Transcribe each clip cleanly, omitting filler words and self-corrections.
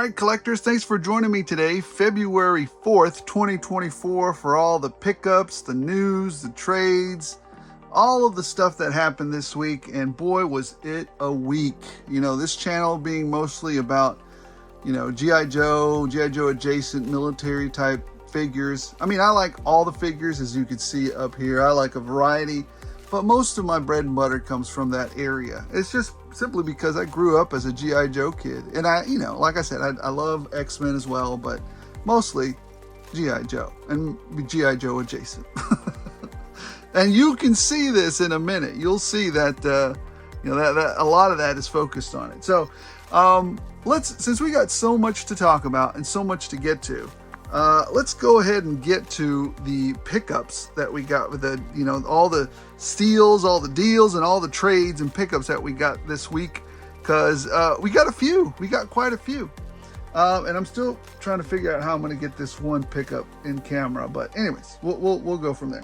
right, collectors, thanks for joining me today, February 4th, 2024, for all the pickups, the news, the trades, all of the stuff that happened this week. And boy, was it a week. You know, this channel being mostly about, you know, G.I. Joe adjacent military type figures. I mean, I like all the figures, as you can see up here. I like a variety, but most of my bread and butter comes from that area. It's just simply because I grew up as a G.I. Joe kid. And I, you know, like I said, I love X-Men as well, but mostly G.I. Joe and G.I. Joe adjacent. And you can see this in a minute. You'll see that, you know, that a lot of that is focused on it. So since we got so much to talk about and so much to get to, let's go ahead and get to the pickups that we got with the, you know, all the steals, all the deals, and all the trades and pickups that we got this week, because we got a few. We got quite a few. And I'm still trying to figure out how I'm going to get this one pickup in camera. But anyways, we'll go from there.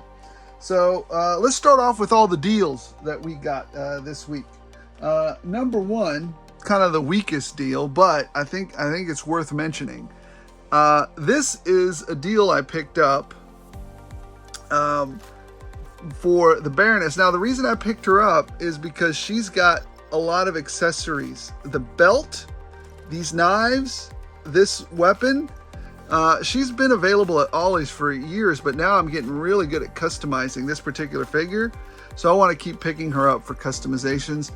So let's start off with all the deals that we got this week. Number one, kind of the weakest deal, but I think it's worth mentioning. This is a deal I picked up for the Baroness. Now, the reason I picked her up is because she's got a lot of accessories. The belt, these knives, this weapon. She's been available at Ollie's for years, but now I'm getting really good at customizing this particular figure. So I want to keep picking her up for customizations.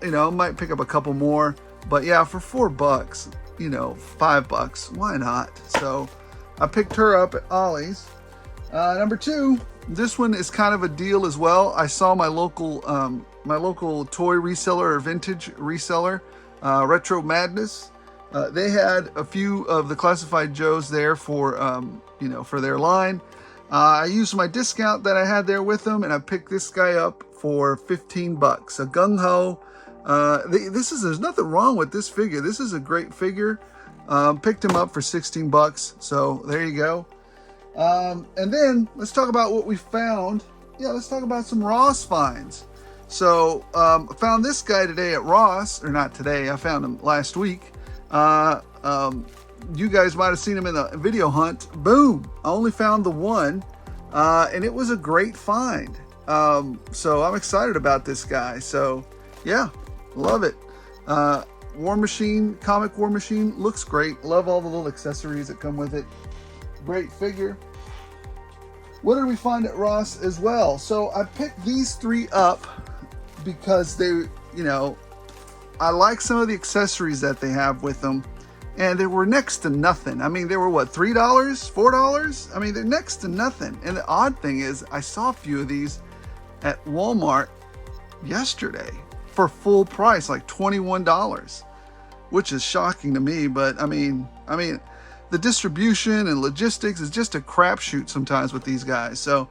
You know, I might pick up a couple more, but yeah, for $4, you know, $5, why not? So I picked her up at Ollie's. Number two, this one is kind of a deal as well. I saw my local toy reseller or vintage reseller, Retro Madness. They had a few of the classified Joes there for, you know, for their line. I used my discount that I had there with them, and I picked this guy up for $15. A gung ho. There's nothing wrong with this figure. This is a great figure. Picked him up for $16. So there you go. And then let's talk about what we found. Yeah, let's talk about some Ross finds. So I found this guy today at Ross, or not today. I found him last week. You guys might have seen him in the video hunt. Boom! I only found the one, and it was a great find. So I'm excited about this guy. So yeah, love it. War Machine, comic War Machine, looks great. Love all the little accessories that come with it. Great figure. What did we find at Ross as well? So I picked these three up because they, you know, I like some of the accessories that they have with them, and they were next to nothing. I mean, they were what, $3, $4? I mean, they're next to nothing. And the odd thing is, I saw a few of these at Walmart yesterday for full price, like $21, which is shocking to me. But I mean, the distribution and logistics is just a crapshoot sometimes with these guys. So,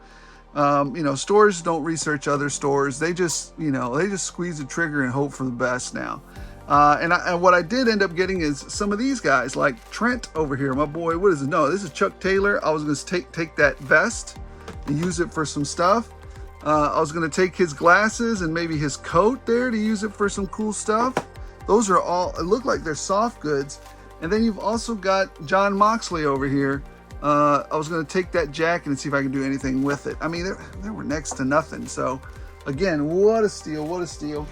you know, stores don't research other stores. They just, you know, they just squeeze the trigger and hope for the best now. And what I did end up getting is some of these guys, like Trent over here, my boy. What is it? No, this is Chuck Taylor. I was going to take that vest and use it for some stuff. I was going to take his glasses and maybe his coat there to use it for some cool stuff. Those are all, it look like they're soft goods. And then you've also got John Moxley over here. I was going to take that jacket and see if I can do anything with it. I mean, they were next to nothing. So again, what a steal, what a steal.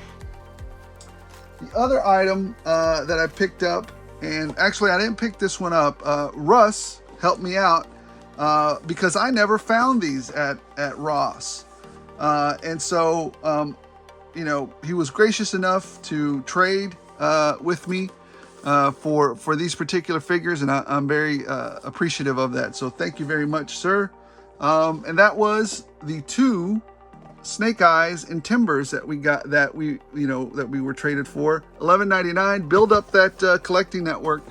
The other item that I picked up, and actually I didn't pick this one up. Russ helped me out because I never found these at Ross. And so, you know, he was gracious enough to trade with me for these particular figures, and I'm very appreciative of that. So thank you very much, sir. And that was the two Snake Eyes and Timbers that we got, that we were traded for. $11.99. Build up that collecting network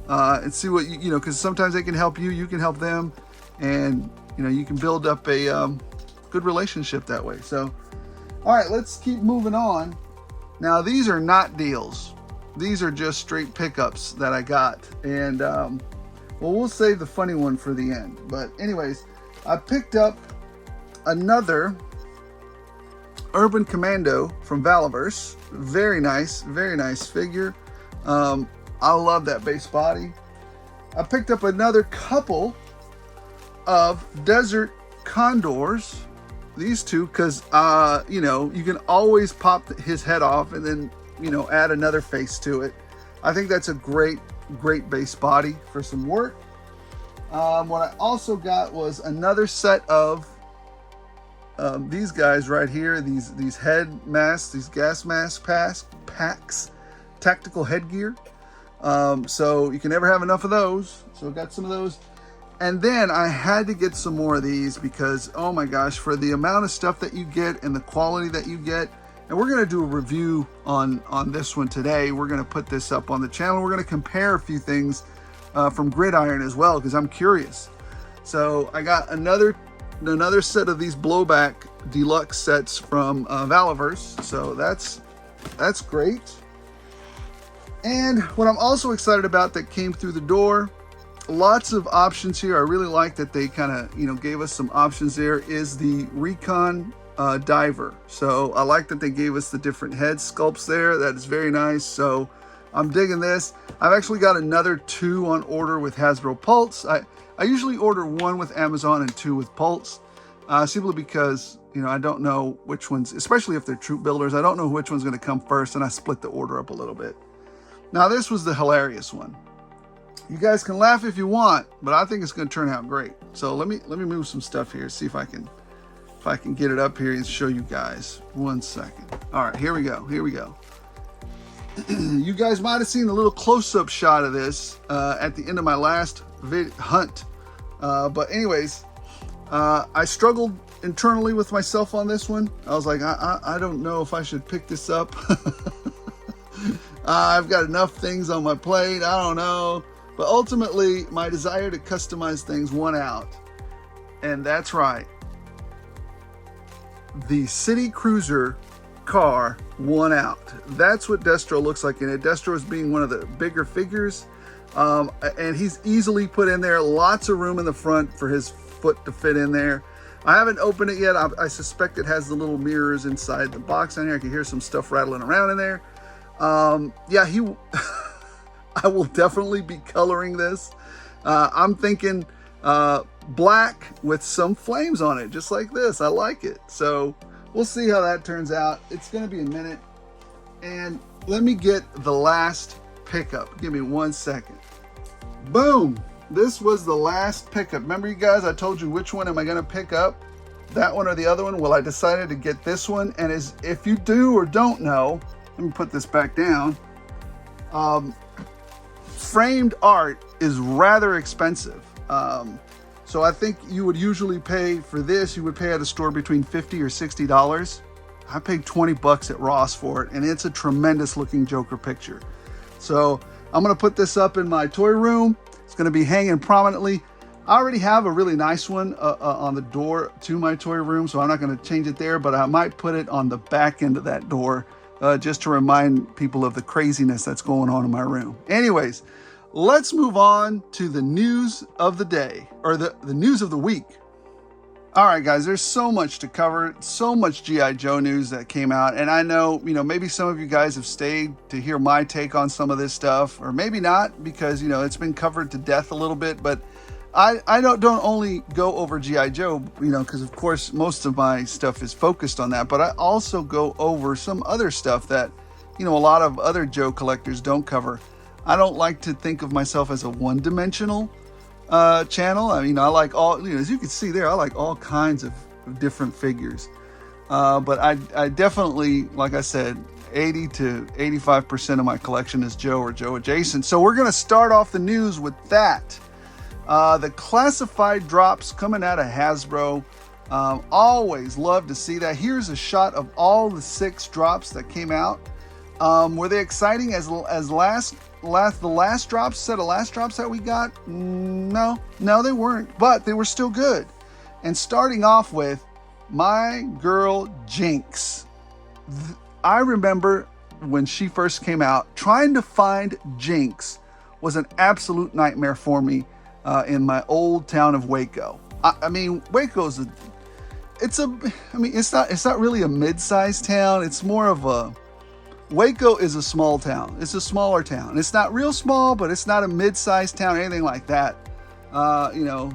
and see what you know, because sometimes they can help you, you can help them, and you know, you can build up a good relationship that way. So all right, let's keep moving on. Now, these are not deals. These are just straight pickups that I got. And, well, we'll save the funny one for the end. But anyways, I picked up another Urban Commando from Valaverse. Very nice figure. I love that base body. I picked up another couple of Desert Condors. These two, because, you know, you can always pop his head off and then, you know, add another face to it. I think that's a great base body for some work. What I also got was another set of these guys right here, these head masks, these gas mask packs, tactical headgear. So you can never have enough of those. So I got some of those. And then I had to get some more of these because, oh my gosh, for the amount of stuff that you get and the quality that you get, and we're going to do a review on this one today. We're going to put this up on the channel. We're going to compare a few things from Gridiron as well, because I'm curious. So I got another set of these blowback deluxe sets from Valaverse. So that's great. And what I'm also excited about that came through the door, lots of options here. I really like that they kind of, you know, gave us some options there, is the Recon diver. So I like that they gave us the different head sculpts there. That is very nice. So I'm digging this. I've actually got another 2 on order with Hasbro Pulse. I usually order 1 with Amazon and 2 with Pulse, simply because, you know, I don't know which ones, especially if they're troop builders, I don't know which one's going to come first, and I split the order up a little bit. Now this was the hilarious one. You guys can laugh if you want, but I think it's going to turn out great. So let me move some stuff here, see if I can get it up here and show you guys. 1 second. All right, here we go. You guys might have seen a little close-up shot of this at the end of my last hunt. But anyways, I struggled internally with myself on this one. I was like, I don't know if I should pick this up. I've got enough things on my plate. I don't know. But ultimately, my desire to customize things won out. And that's right. The City Cruiser car won out. That's what Destro looks like in it. Destro is being one of the bigger figures. And he's easily put in there. Lots of room in the front for his foot to fit in there. I haven't opened it yet. I suspect it has the little mirrors inside the box on here. I can hear some stuff rattling around in there. Yeah, I will definitely be coloring this. I'm thinking black with some flames on it, just like this. I like it. So we'll see how that turns out. It's going to be a minute. And let me get the last pickup. Give me 1 second. Boom. This was the last pickup. Remember, you guys, I told you which one am I going to pick up? That one or the other one? Well, I decided to get this one. And if you do or don't know, let me put this back down. Framed art is rather expensive. So I think you would usually pay for this, you would pay at a store between $50 or $60. I paid 20 bucks at Ross for it, and it's a tremendous looking Joker picture. So I'm gonna put this up in my toy room. It's gonna be hanging prominently. I already have a really nice one on the door to my toy room, so I'm not gonna change it there, but I might put it on the back end of that door just to remind people of the craziness that's going on in my room. Anyways, let's move on to the news of the day, or the news of the week. All right, guys, there's so much to cover, so much G.I. Joe news that came out. And I know, you know, maybe some of you guys have stayed to hear my take on some of this stuff, or maybe not, because, you know, it's been covered to death a little bit. But I don't only go over G.I. Joe, you know, because of course most of my stuff is focused on that, but I also go over some other stuff that, you know, a lot of other Joe collectors don't cover. I don't like to think of myself as a one-dimensional channel. I mean, I like all, you know, as you can see there, I like all kinds of different figures. But I definitely, like I said, 80 to 85% of my collection is Joe or Joe adjacent. So we're going to start off the news with that. The classified drops coming out of Hasbro. Always love to see that. Here's a shot of all the 6 drops that came out. Were they exciting as the last drops, set of last drops that we got? No, they weren't, but they were still good. And starting off with my girl Jinx. I remember when she first came out, trying to find Jinx was an absolute nightmare for me in my old town of Waco. I mean, Waco's it's not really a mid-sized town. It's more of a Waco is a small town. It's a smaller town. It's not real small, but it's not a mid-sized town or anything like that. You know,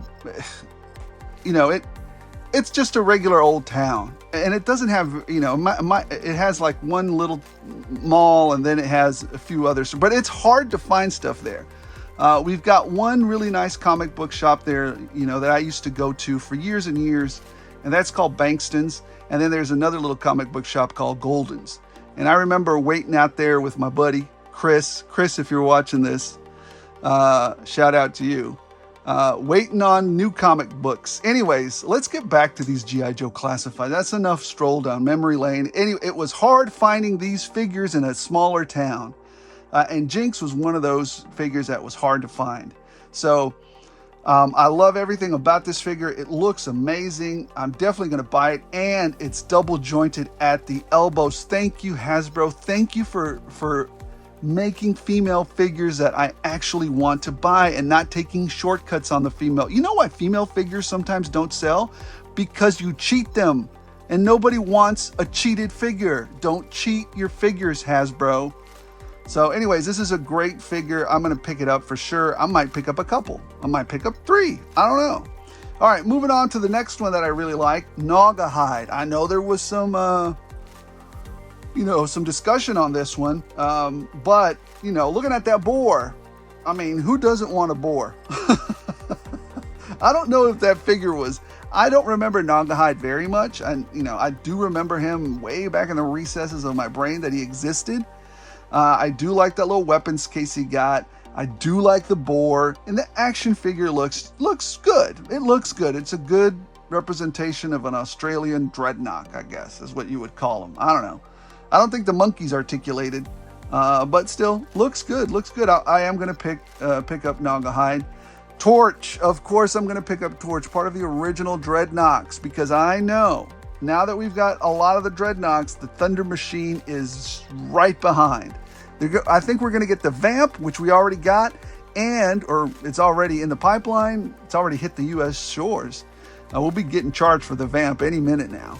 it's just a regular old town, and it doesn't have, you know, it has like one little mall, and then it has a few others, but it's hard to find stuff there. We've got one really nice comic book shop there, you know, that I used to go to for years and years, and that's called Bankston's. And then there's another little comic book shop called Golden's. And I remember waiting out there with my buddy, Chris. Chris, if you're watching this, shout out to you. Waiting on new comic books. Anyways, let's get back to these G.I. Joe Classified. That's enough stroll down memory lane. Anyway, it was hard finding these figures in a smaller town. And Jinx was one of those figures that was hard to find. So I love everything about this figure. It looks amazing. I'm definitely going to buy it. And it's double jointed at the elbows. Thank you, Hasbro. Thank you for making female figures that I actually want to buy and not taking shortcuts on the female. You know why female figures sometimes don't sell? Because you cheat them. And nobody wants a cheated figure. Don't cheat your figures, Hasbro. So anyways, this is a great figure. I'm going to pick it up for sure. I might pick up a couple. I might pick up 3. I don't know. All right, moving on to the next one that I really like, Naugahyde. I know there was some, some discussion on this one. But, you know, looking at that boar, I mean, who doesn't want a boar? I don't know if that figure was... I don't remember Naugahyde very much. And, you know, I do remember him way back in the recesses of my brain that he existed. I do like that little weapons case he got. I do like the boar, and the action figure looks good. It looks good. It's a good representation of an Australian dreadnought, I guess, is what you would call them. I don't know. I don't think the monkey's articulated, but still looks good. Looks good. I am going to pick up Naugahyde. Torch, of course, I'm going to pick up Torch, part of the original Dreadnoks, because I know now that we've got a lot of the Dreadnoks, the Thunder Machine is right behind. I think we're going to get the Vamp, which we already got, or it's already in the pipeline. It's already hit the U.S. shores. We'll be getting charged for the Vamp any minute now.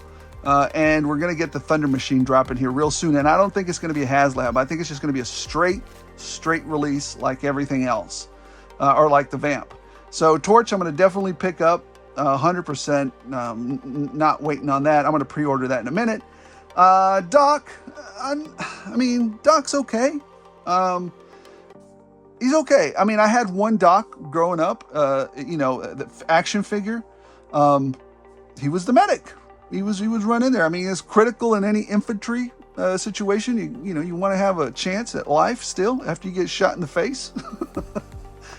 And we're going to get the Thunder Machine dropping here real soon. And I don't think it's going to be a HasLab. I think it's just going to be a straight release like everything else, or like the Vamp. So Torch, I'm going to definitely pick up 100%. Not waiting on that. I'm going to pre-order that in a minute. Doc, I mean, Doc's okay. He's okay. I mean, I had one Doc growing up, the action figure. He was the medic. He was run in there. I mean, it's critical in any infantry situation. You want to have a chance at life still after you get shot in the face.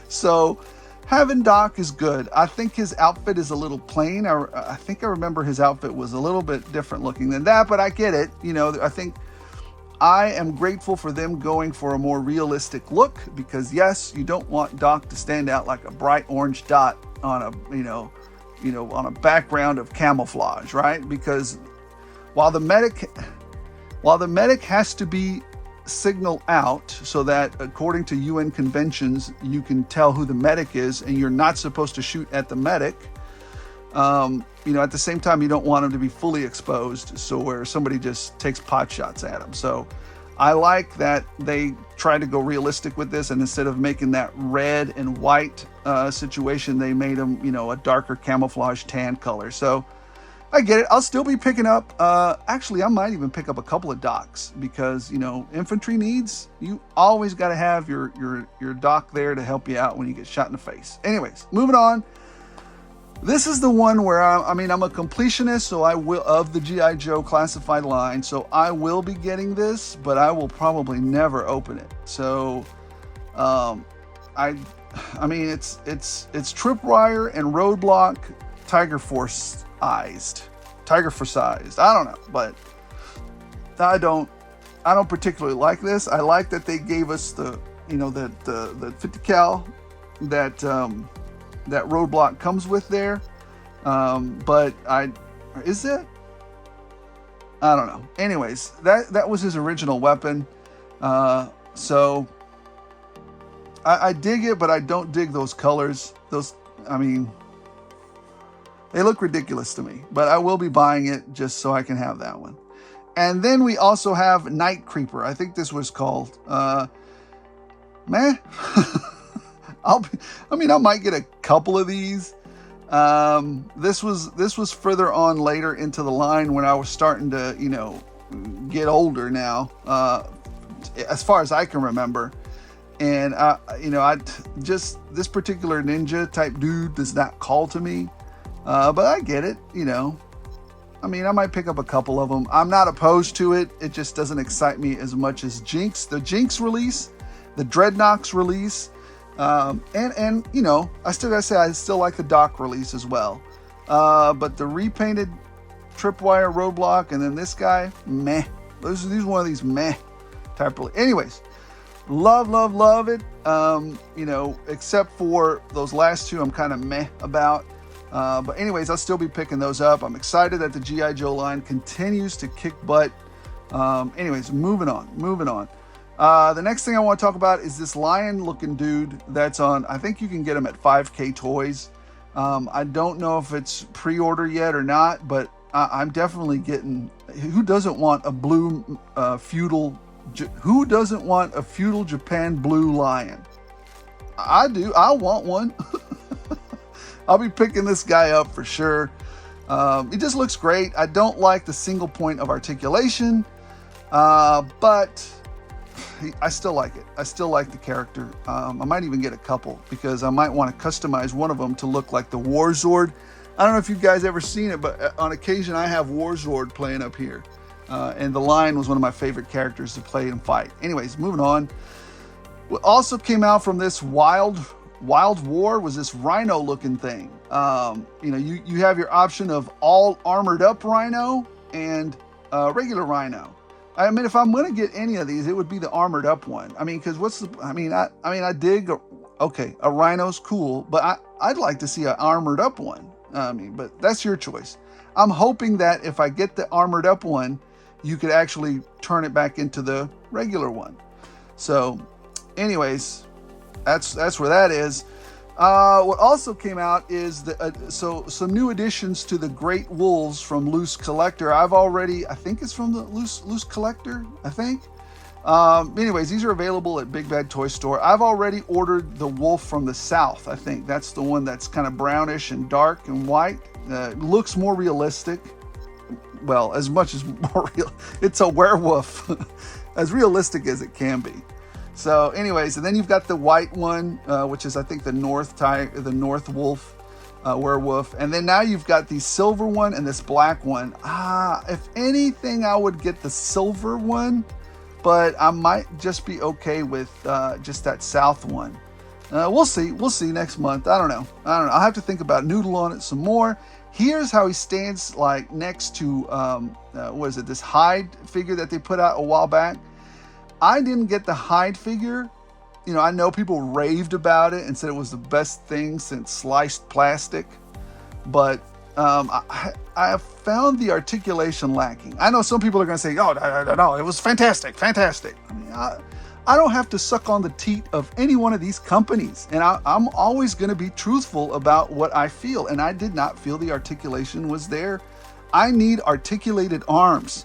So having Doc is good. I think his outfit is a little plain. I think I remember his outfit was a little bit different looking than that, but I get it. I think I am grateful for them going for a more realistic look, because yes, you don't want Doc to stand out like a bright orange dot on on a background of camouflage, right? Because while the medic has to be signal out so that according to UN conventions you can tell who the medic is, and you're not supposed to shoot at the medic, at the same time you don't want him to be fully exposed, so where somebody just takes pot shots at him. So I like that they try to go realistic with this, and instead of making that red and white situation, they made him a darker camouflage tan color. So I get it. I'll still be picking up. Actually, I might even pick up a couple of Docs, because infantry needs. You always got to have your Doc there to help you out when you get shot in the face. Anyways, moving on. This is the one where I'm a completionist, so I will, of the G.I. Joe Classified line. So I will be getting this, but I will probably never open it. So, it's Tripwire and Roadblock Tiger Force sized. I don't know, but I don't particularly like this. I like that they gave us the 50 cal that Roadblock comes with there. But is it? I don't know. Anyways, that was his original weapon. So I dig it, but I don't dig those colors. They look ridiculous to me, but I will be buying it just so I can have that one. And then we also have Night Creeper. I think this was called. Meh. I might get a couple of these. This was further on later into the line when I was starting to, get older now, as far as I can remember. And, this particular ninja type dude does not call to me. But I get it, I might pick up a couple of them. I'm not opposed to it. It just doesn't excite me as much as the Jinx release, the Dreadnoks release. I still gotta say, I still like the Doc release as well. But the repainted Tripwire Roadblock and then this guy, meh. These are one of these meh type release. Anyways, love it. Except for those last two, I'm kind of meh about. But anyways, I'll still be picking those up. I'm excited that the G.I. Joe line continues to kick butt. Anyways, moving on. The next thing I want to talk about is this lion-looking dude that's on, I think you can get him at 5K Toys. I don't know if it's pre-order yet or not, but I'm definitely getting, who doesn't want a blue feudal Japan blue lion? I do. I want one. I'll be picking this guy up for sure. He just looks great. I don't like the single point of articulation, but I still like it. I still like the character. I might even get a couple because I might want to customize one of them to look like the Warzord. I don't know if you guys ever seen it, but on occasion I have Warzord playing up here. And the Lion was one of my favorite characters to play and fight. Anyways, moving on. What also came out from this Wild War was this Rhino looking thing. You have your option of all armored up Rhino and regular Rhino. If I'm going to get any of these, it would be the armored up one. Because I dig, a Rhino's cool, but I'd like to see an armored up one. But that's your choice. I'm hoping that if I get the armored up one, you could actually turn it back into the regular one. So, anyways, that's where that is. What also came out is some new additions to the Great Wolves from Loose Collector. I think it's from the Loose Collector, I think. Anyways, these are available at Big Bad Toy Store. I've already ordered the Wolf from the South. I think that's the one that's kind of brownish and dark and white. Looks more realistic. Well, as much as more real. It's a werewolf. As realistic as it can be. So anyways, and then you've got the white one, which is I think the North Wolf werewolf. And then now you've got the silver one and this black one. If anything, I would get the silver one, but I might just be okay with just that South one. We'll see next month. I don't know. I'll have to think about noodle on it some more. Here's how he stands like next to, this Hyde figure that they put out a while back. I didn't get the Hyde figure. I know people raved about it and said it was the best thing since sliced plastic. But I found the articulation lacking. I know some people are going to say, oh, no, it was fantastic. I don't have to suck on the teat of any one of these companies. And I'm always going to be truthful about what I feel. And I did not feel the articulation was there. I need articulated arms.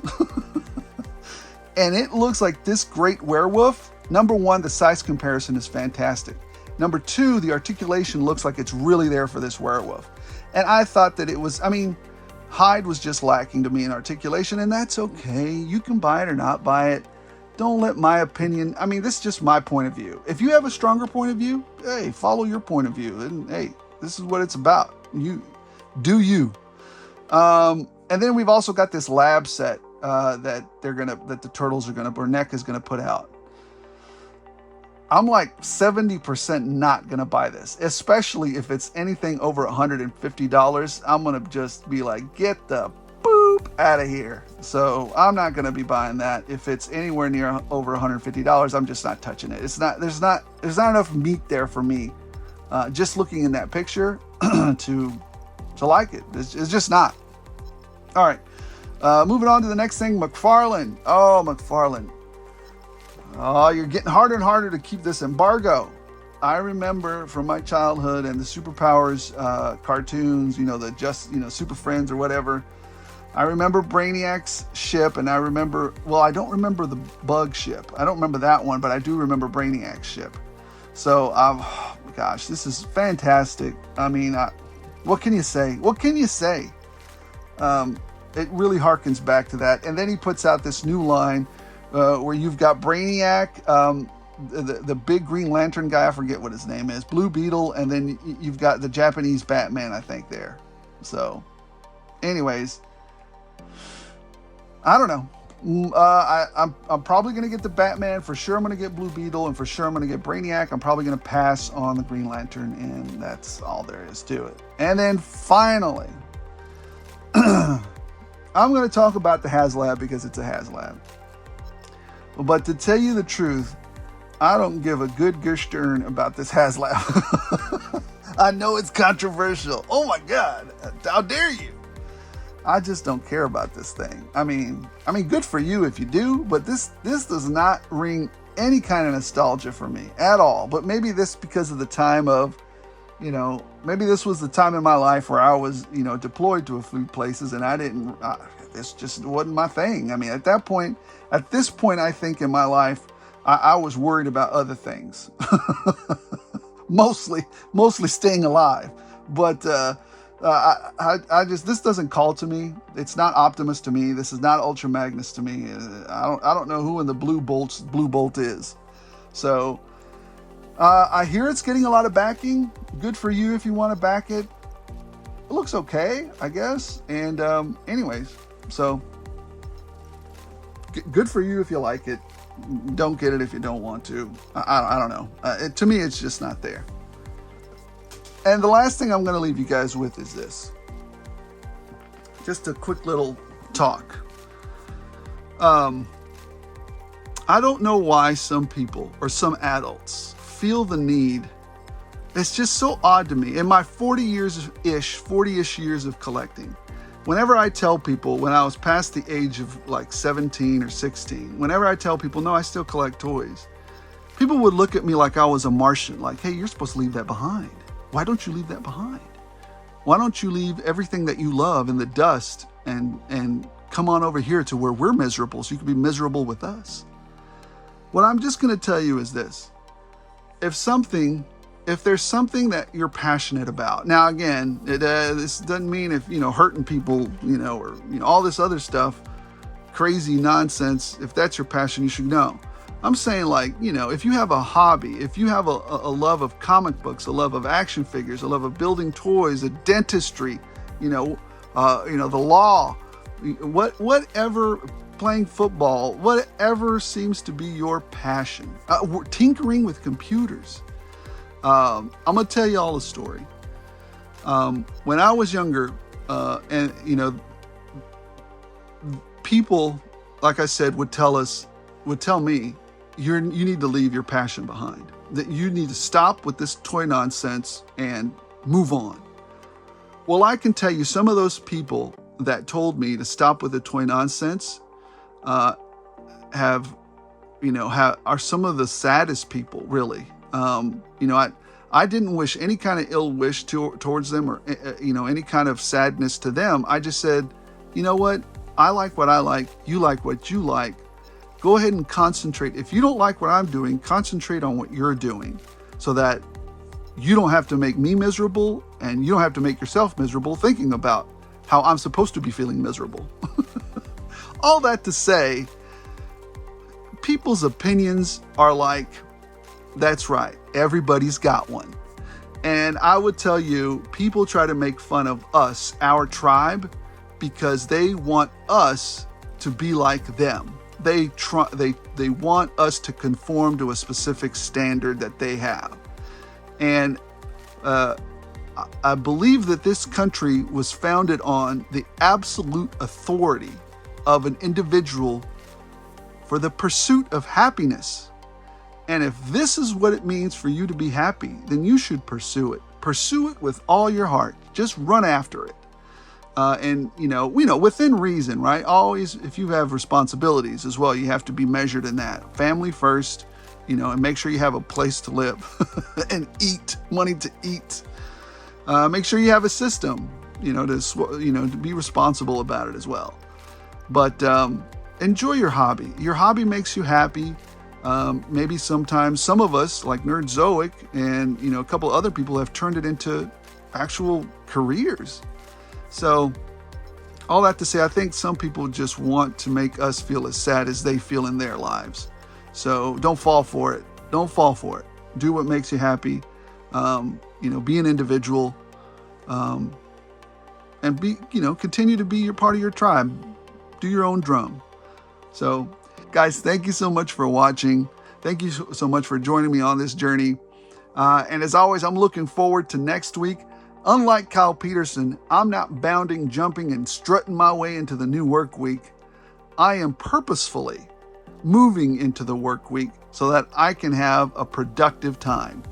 And it looks like this great werewolf. Number one, the size comparison is fantastic. Number two, the articulation looks like it's really there for this werewolf. And I thought that it was, Hyde was just lacking to me in articulation, and that's okay. You can buy it or not buy it. Don't let my opinion, this is just my point of view. If you have a stronger point of view, hey, follow your point of view. And hey, this is what it's about. You do you. And then we've also got this lab set that the Turtles are gonna, or NEC is gonna put out. I'm like 70% not gonna buy this, especially if it's anything over $150. I'm gonna just be like, get the boop out of here. So I'm not gonna be buying that. If it's anywhere near over $150, I'm just not touching it. There's not enough meat there for me. Just looking in that picture to like it. It's just not. All right. Moving on to the next thing, McFarlane. Oh, McFarlane. Oh, you're getting harder and harder to keep this embargo. I remember from my childhood and the Superpowers cartoons, the Super Friends or whatever. I remember Brainiac's ship, and I remember, well, I don't remember the bug ship. I don't remember that one, but I do remember Brainiac's ship. So, oh gosh, this is fantastic. I mean, what can you say? What can you say? It really harkens back to that. And then he puts out this new line where you've got Brainiac, the big Green Lantern guy, I forget what his name is, Blue Beetle, and then you've got the Japanese Batman, I think, there. So, anyways, I don't know. I'm probably going to get the Batman. For sure I'm going to get Blue Beetle, and for sure I'm going to get Brainiac. I'm probably going to pass on the Green Lantern, and that's all there is to it. And then finally, I'm going to talk about the HasLab because it's a HasLab. But to tell you the truth, I don't give a good gosh darn about this HasLab. I know it's controversial. Oh my God, how dare you? I just don't care about this thing. I mean, good for you if you do, but this does not ring any kind of nostalgia for me at all. But maybe this because of the time of, maybe this was the time in my life where I was, deployed to a few places, and I didn't. This just wasn't my thing. I mean, at this point, I think in my life, I was worried about other things, mostly staying alive. But I just, this doesn't call to me. It's not Optimus to me. This is not Ultra Magnus to me. I don't know who in the Blue Bolt is. So I hear it's getting a lot of backing. Good for you if you want to back it. It looks okay, I guess. And anyways, so good for you if you like it. Don't get it if you don't want to. I don't know. To me, it's just not there. And the last thing I'm going to leave you guys with is this. Just a quick little talk. I don't know why some people or some adults feel the need. It's just so odd to me. In my 40-ish years of collecting, whenever I tell people, when I was past the age of like 17 or 16, whenever I tell people, no, I still collect toys, people would look at me like I was a Martian. Like, hey, you're supposed to leave that behind. Why don't you leave that behind? Why don't you leave everything that you love in the dust and come on over here to where we're miserable so you can be miserable with us? What I'm just going to tell you is this. If there's something that you're passionate about, now again, this doesn't mean if, hurting people, or, all this other stuff, crazy nonsense, if that's your passion, you should know. I'm saying, like, if you have a hobby, if you have a love of comic books, a love of action figures, a love of building toys, a dentistry, the law, whatever, playing football, whatever seems to be your passion, tinkering with computers. I'm going to tell you all a story. When I was younger, and, people, like I said, would tell me, you need to leave your passion behind, that you need to stop with this toy nonsense and move on. Well, I can tell you some of those people that told me to stop with the toy nonsense are some of the saddest people, really. I didn't wish any kind of ill wish towards them or, any kind of sadness to them. I just said, you know what? I like what I like. You like what you like. Go ahead and concentrate. If you don't like what I'm doing, concentrate on what you're doing so that you don't have to make me miserable and you don't have to make yourself miserable thinking about how I'm supposed to be feeling miserable. All that to say, people's opinions are like, that's right, everybody's got one. And I would tell you, people try to make fun of us, our tribe, because they want us to be like them. They want us to conform to a specific standard that they have. And I believe that this country was founded on the absolute authority of an individual for the pursuit of happiness. And if this is what it means for you to be happy, then you should pursue it. Pursue it with all your heart. Just run after it. And, within reason, right? Always, if you have responsibilities as well, you have to be measured in that. Family first, and make sure you have a place to live and eat, money to eat. Make sure you have a system. to be responsible about it as well. But enjoy your hobby. Your hobby makes you happy. Maybe sometimes some of us, like Nerd Zoic and a couple other people, have turned it into actual careers. So all that to say, I think some people just want to make us feel as sad as they feel in their lives. So don't fall for it. Don't fall for it. Do what makes you happy. Be an individual, and continue to be your part of your tribe. Do your own drum. So guys, thank you so much for watching. Thank you so much for joining me on this journey. And as always, I'm looking forward to next week. Unlike Kyle Peterson, I'm not bounding, jumping, and strutting my way into the new work week. I am purposefully moving into the work week so that I can have a productive time.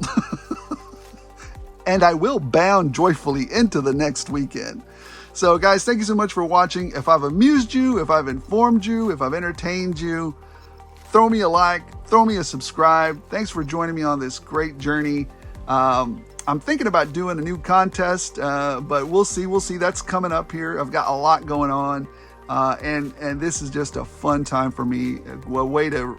And I will bound joyfully into the next weekend. So guys, thank you so much for watching. If I've amused you, if I've informed you, if I've entertained you, throw me a like, throw me a subscribe. Thanks for joining me on this great journey. I'm thinking about doing a new contest, but we'll see. That's coming up here. I've got a lot going on, and this is just a fun time for me. A way to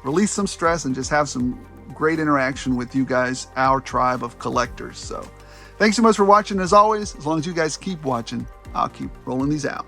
release some stress and just have some great interaction with you guys, our tribe of collectors. So thanks so much for watching. As always, as long as you guys keep watching, I'll keep rolling these out.